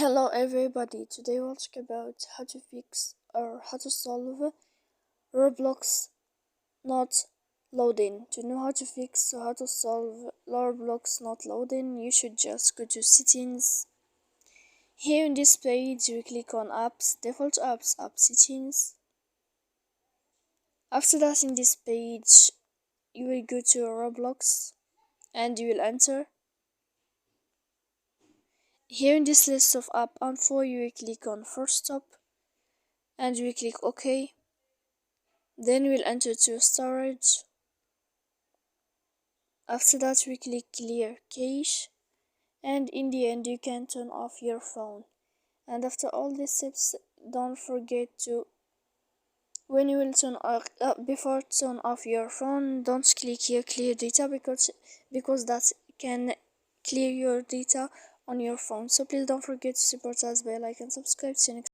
Hello everybody, today we'll talk about how to fix or how to solve Roblox not loading. To know how to fix or how to solve Roblox not loading, you should just go to settings. Here in this page you click on apps, default apps, app settings. After that, in this page you will go to Roblox and you will enter. Here in this list of app info you will click on first stop and you will click OK. Then we'll enter to storage. After that we click clear cache, and in the end you can turn off your phone. And after all these steps, don't forget to, when you will before turn off your phone, don't click here clear data because that can clear your data on your phone. So please don't forget to support us by like and subscribe. See you next